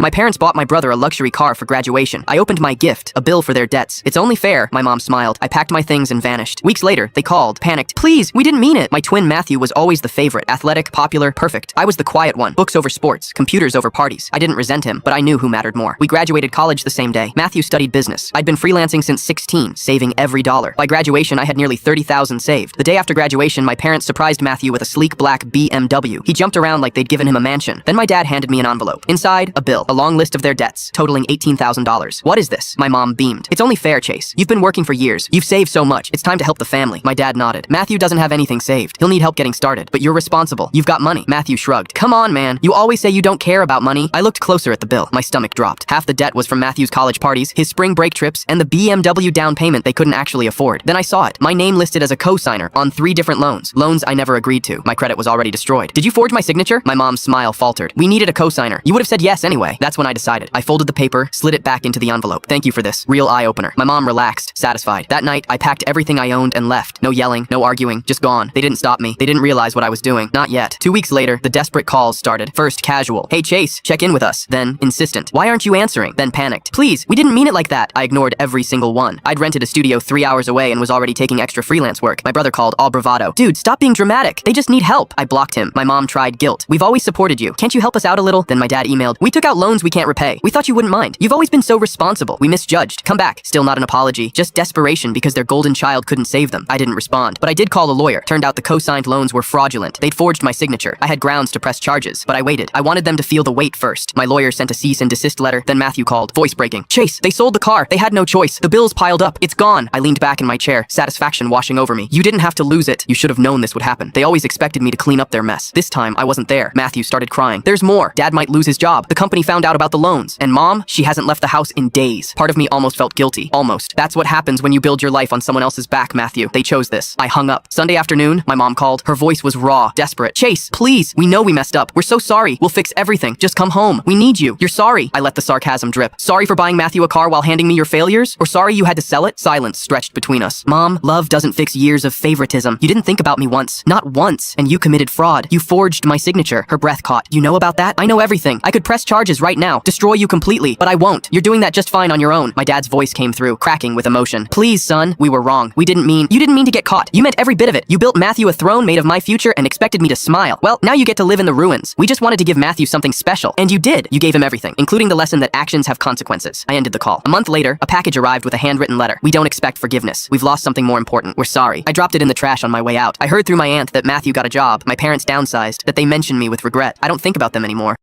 My parents bought my brother a luxury car for graduation. I opened my gift, a bill for their debts. It's only fair, my mom smiled. I packed my things and vanished. Weeks later, they called, panicked. Please, we didn't mean it. My twin Matthew was always the favorite. Athletic, popular, perfect. I was the quiet one. Books over sports, computers over parties. I didn't resent him, but I knew who mattered more. We graduated college the same day. Matthew studied business. I'd been freelancing since 16, saving every dollar. By graduation, I had nearly 30,000 saved. The day after graduation, my parents surprised Matthew with a sleek black BMW. He jumped around like they'd given him a mansion. Then my dad handed me an envelope. Inside, a bill, a long list of their debts, totaling $18,000. What is this? My mom beamed. It's only fair, Chase. You've been working for years. You've saved so much. It's time to help the family. My dad nodded. Matthew doesn't have anything saved. He'll need help getting started, but you're responsible. You've got money. Matthew shrugged. Come on, man. You always say you don't care about money. I looked closer at the bill. My stomach dropped. Half the debt was from Matthew's college parties, his spring break trips, and the BMW down payment they couldn't actually afford. Then I saw it. My name listed as a co-signer on 3 different loans. Loans I never agreed to. My credit was already destroyed. Did you forge my signature? My mom's smile faltered. We needed a co-signer. You would have said yes anyway. That's when I decided. I folded the paper, slid it back into the envelope. Thank you for this. Real eye-opener. My mom relaxed, satisfied. That night, I packed everything I owned and left. No yelling, no arguing, just gone. They didn't stop me. They didn't realize what I was doing. Not yet. 2 weeks later, the desperate calls started. First, casual. Hey, Chase, check in with us. Then, insistent. Why aren't you answering? Then panicked. Please, we didn't mean it like that. I ignored every single one. I'd rented a studio 3 hours away and was already taking extra freelance work. My brother called, all bravado. Dude, stop being dramatic. They just need help. I blocked him. My mom tried guilt. We've always supported you. Can't you help us out a little? Then my dad emailed. We took out loans we can't repay. We thought you wouldn't mind. You've always been so responsible. We misjudged. Come back. Still not an apology. Just desperation because their golden child couldn't save them. I didn't respond. But I did call a lawyer. Turned out the co-signed loans were fraudulent. They'd forged my signature. I had grounds to press charges, but I waited. I wanted them to feel the weight first. My lawyer sent a cease and desist letter. Then Matthew called. Voice breaking. Chase, they sold the car. They had no choice. The bills piled up. It's gone. I leaned back in my chair, satisfaction washing over me. You didn't have to lose it. You should have known this would happen. They always expected me to clean up their mess. This time, I wasn't there. Matthew started crying. There's more. Dad might lose his job. The company found out about the loans. And mom, she hasn't left the house in days. Part of me almost felt guilty. Almost. That's what happens when you build your life on someone else's back, Matthew. They chose this. I hung up. Sunday afternoon, my mom called. Her voice was raw, desperate. Chase, please. We know we messed up. We're so sorry. We'll fix everything. Just come home. We need you. You're sorry. I let the sarcasm drip. Sorry for buying Matthew a car while handing me your failures? Or sorry you had to sell it? Silence stretched between us. Mom, love doesn't fix years of favoritism. You didn't think about me once. Not once. And you committed fraud. You forged my signature. Her breath caught. You know about that? I know everything. I could press charges right now. Destroy you completely. But I won't. You're doing that just fine on your own. My dad's voice came through, cracking with emotion. Please, son. We were wrong. You didn't mean to get caught. You meant every bit of it. You built Matthew a throne made of my future and expected me to smile. Well, now you get to live in the ruins. We just wanted to give Matthew something special. And you did. You gave him everything, including the lesson that actions have consequences. I ended the call. A month later, a package arrived with a handwritten letter. We don't expect forgiveness. We've lost something more important. We're sorry. I dropped it in the trash on my way out. I heard through my aunt that Matthew got a job. My parents downsized, that they mentioned me with regret. I don't think about them anymore.